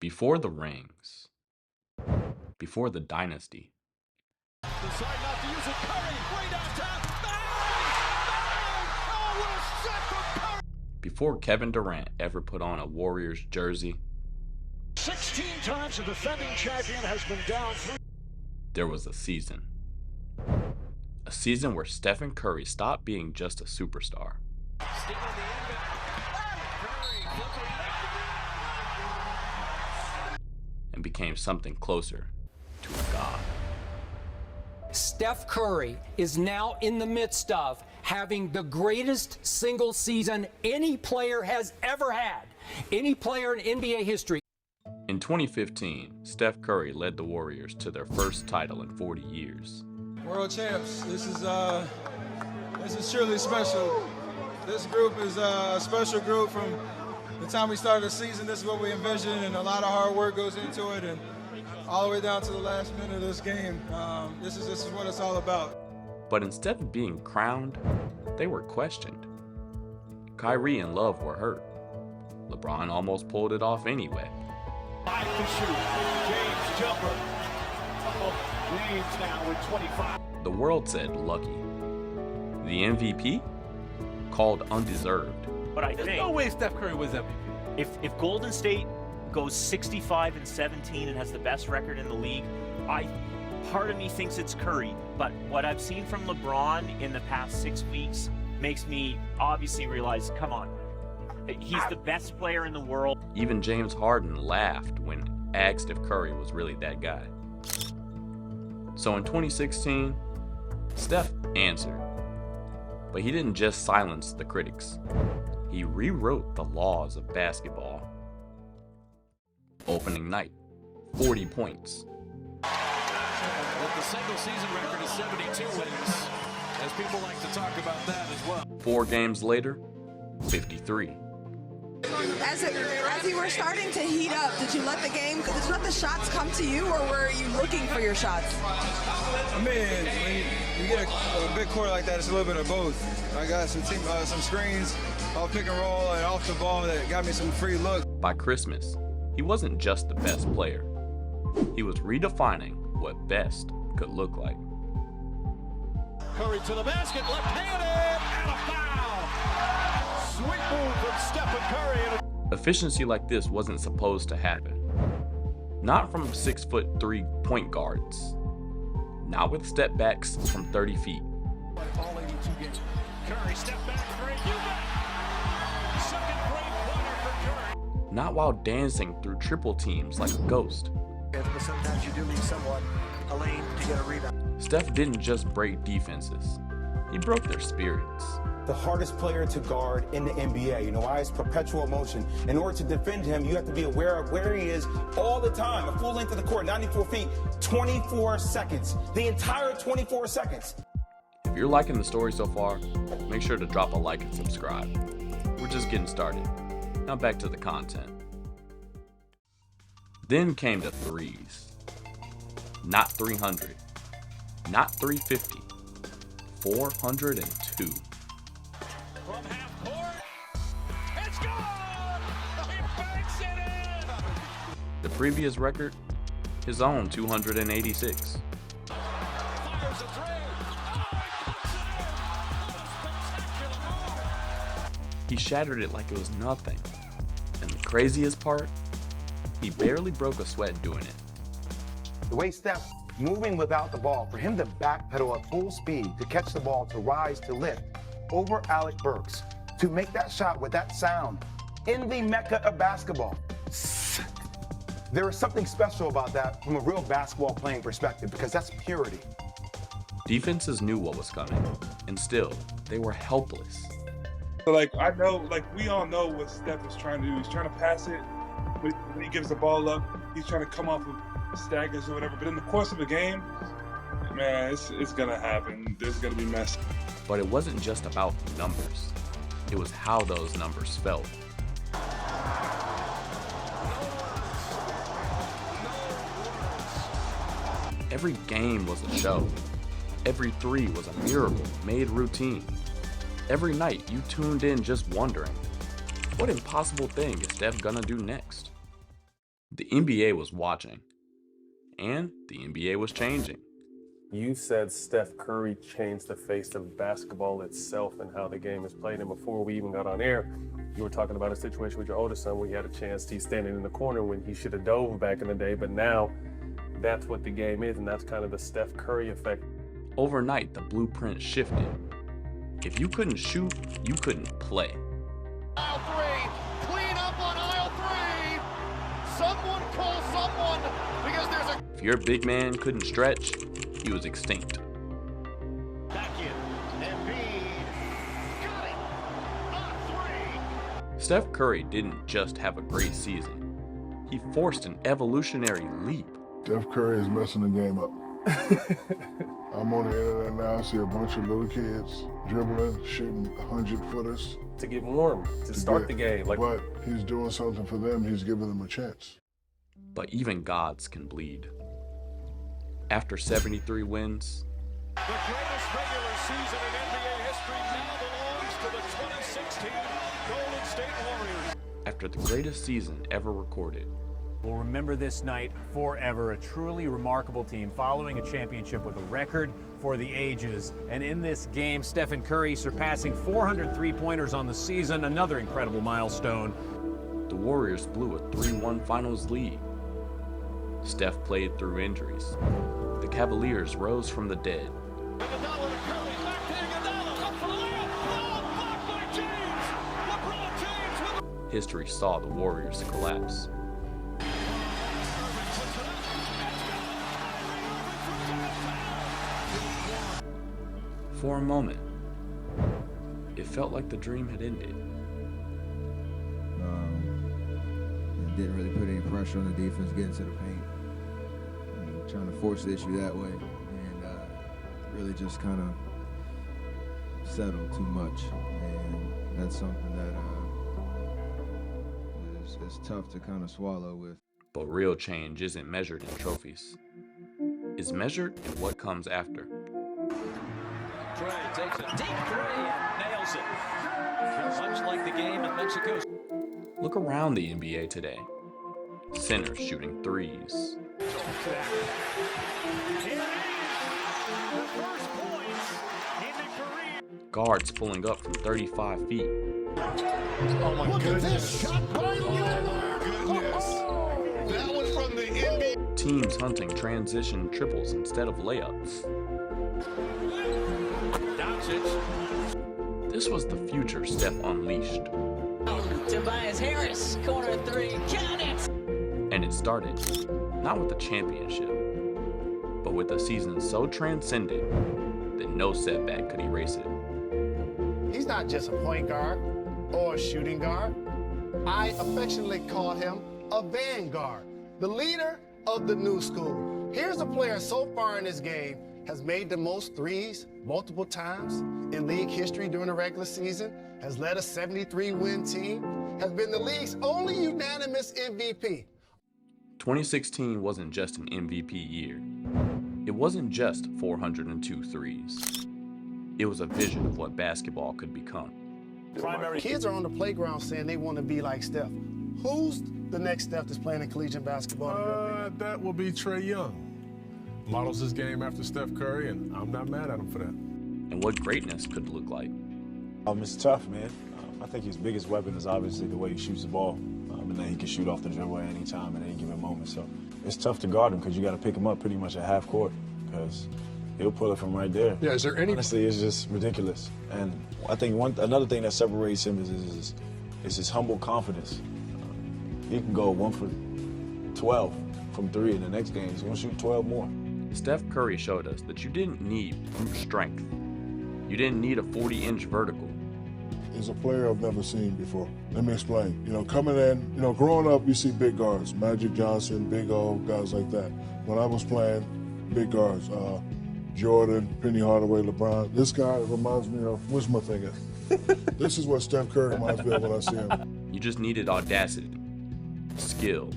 Before the rings, before the dynasty, Decide not to use it. Curry, way downtown. Oh, what a shot from Curry! before Kevin Durant ever put on a Warriors jersey, 16 times the defending champion has been down 3. there was a season. A season where Stephen Curry stopped being just a superstar and became something closer to a god. Steph Curry is now in the midst of having the greatest single season any player has ever had, any player in NBA history. In 2015, Steph Curry led the Warriors to their first title in 40 years. World champs, this is truly special. This group is a special group. From the time we started the season, this is what we envisioned, and a lot of hard work goes into it, and all the way down to the last minute of this game. This is what it's all about. But instead of being crowned, they were questioned. Kyrie and Love were hurt. LeBron almost pulled it off anyway. 5 to shoot. James jumper. James now with 25. The world said lucky. The MVP? Called undeserved. But I There's think no way Steph Curry was MVP. if Golden State goes 65-17 and has the best record in the league, part of me thinks it's Curry. But what I've seen from LeBron in the past 6 weeks makes me obviously realize, come on, he's the best player in the world. Even James Harden laughed when asked if Curry was really that guy. So in 2016, Steph answered. But he didn't just silence the critics. He rewrote the laws of basketball. Opening night, 40 points. But the single season record is 72 wins, as people like to talk about that as well. 4 games later, 53. As you were starting to heat up, did you let the shots come to you, or were you looking for your shots? I mean, when you get a big court like that, it's a little bit of both. I got some screens off pick and roll and off the ball that got me some free looks. By Christmas, he wasn't just the best player. He was redefining what best could look like. Curry to the basket, left-handed, and a foul. Sweet move from Steph Curry. Efficiency like this wasn't supposed to happen. Not from 6'3" point guards. Not with step backs from 30 feet. All 82 games. Curry, step back three. You bet. Second great pointer for Curry. Not while dancing through triple teams like a ghost. But sometimes you do need someone, a lane, to get a rebound. Steph didn't just break defenses. He broke their spirits. The hardest player to guard in the NBA. You know why? It's perpetual motion. In order to defend him, you have to be aware of where he is all the time. The full length of the court, 94 feet, 24 seconds. The entire 24 seconds. If you're liking the story so far, make sure to drop a like and subscribe. We're just getting started. Now back to the content. Then came the threes. Not 300. Not 350. 402. From half court, it's gone! He banks it in! The previous record, his own 286. Fires a three. He shattered it like it was nothing. And the craziest part, he barely broke a sweat doing it. The way Steph moving without the ball, for him to backpedal at full speed, to catch the ball, to rise, to lift, over Alec Burks, to make that shot with that sound in the mecca of basketball. There is something special about that from a real basketball playing perspective, because that's purity. Defenses knew what was coming, and still, they were helpless. So, we all know what Steph is trying to do. He's trying to pass it. When he gives the ball up, he's trying to come off of staggers or whatever. But in the course of the game, man, it's going to happen. There's going to be mess. But it wasn't just about numbers. It was how those numbers felt. Every game was a show. Every three was a miracle made routine. Every night you tuned in just wondering, what impossible thing is Steph gonna do next? The NBA was watching, and the NBA was changing. You said Steph Curry changed the face of basketball itself and how the game is played. And before we even got on air, you were talking about a situation with your oldest son where he had a chance. He's standing in the corner when he should have dove back in the day. But now that's what the game is, and that's kind of the Steph Curry effect. Overnight, the blueprint shifted. If you couldn't shoot, you couldn't play. Aisle three, clean up on aisle three. Someone call someone because there's a. If your big man couldn't stretch, he was extinct. Back in, Embiid, got it, on three. Steph Curry didn't just have a great season. He forced an evolutionary leap. Steph Curry is messing the game up. I'm on the internet now, I see a bunch of little kids dribbling, shooting 100-footers. To get warm, to start the game. But he's doing something for them, he's giving them a chance. But even gods can bleed. After 73 wins, The greatest regular season in NBA history now belongs to the 2016 Golden State Warriors. after the greatest season ever recorded, We'll remember this night forever. A truly remarkable team following a championship with a record for the ages. And in this game, Stephen Curry surpassing 400 three-pointers on the season, another incredible milestone. the Warriors blew a 3-1 finals lead. Steph played through injuries. The Cavaliers rose from the dead. History saw the Warriors collapse. For a moment, it felt like the dream had ended. Didn't really put any pressure on the defense getting to the paint. Trying to force the issue that way, and really just kind of settled too much. And that's something that is tough to kind of swallow with. But real change isn't measured in trophies. It's measured in what comes after. Trey takes a deep three and nails it. Much like the game in Mexico. Look around the NBA today. Centers shooting threes. Guards pulling up from 35 feet. Oh my goodness. Shot by goodness. That one from the NBA. Teams hunting transition triples instead of layups. This was the future Steph unleashed. Tobias Harris, corner three, count it! And it started, not with the championship, but with a season so transcendent that no setback could erase it. He's not just a point guard or a shooting guard. I affectionately call him a vanguard, the leader of the new school. Here's a player so far in this game has made the most threes multiple times in league history during the regular season, has led a 73-win team, has been the league's only unanimous MVP. 2016 wasn't just an MVP year. It wasn't just 402 threes. It was a vision of what basketball could become. Kids are on the playground saying they want to be like Steph. Who's the next Steph that's playing in collegiate basketball? That will be Trae Young. Models his game after Steph Curry, and I'm not mad at him for that. And what greatness could look like. It's tough, man. I think his biggest weapon is obviously the way he shoots the ball. And then he can shoot off the dribble at any time, at any given moment. So it's tough to guard him because you got to pick him up pretty much at half court because he'll pull it from right there. Yeah, is there any... Honestly, it's just ridiculous. And I think another thing that separates him is his humble confidence. He can go 1 for 12 from 3 in the next game. He's going to shoot 12 more. Steph Curry showed us that you didn't need brute strength. You didn't need a 40-inch vertical. He's a player I've never seen before. Let me explain. Coming in, growing up, you see big guards, Magic Johnson, Big O, guys like that. When I was playing, big guards, Jordan, Penny Hardaway, LeBron. This guy reminds me of, where's my finger? This is what Steph Curry reminds me of when I see him. You just needed audacity, skill,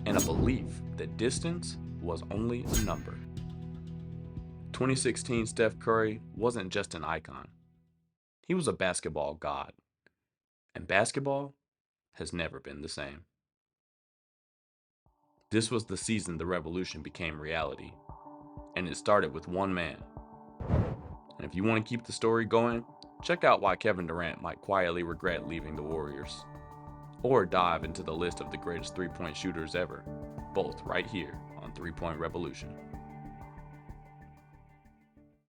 and a belief that distance was only a number. 2016 Steph Curry wasn't just an icon. He was a basketball god. And basketball has never been the same. This was the season the revolution became reality, and it started with one man. And if you want to keep the story going, check out why Kevin Durant might quietly regret leaving the Warriors, or dive into the list of the greatest three-point shooters ever, both right here on 3 Point Revolution.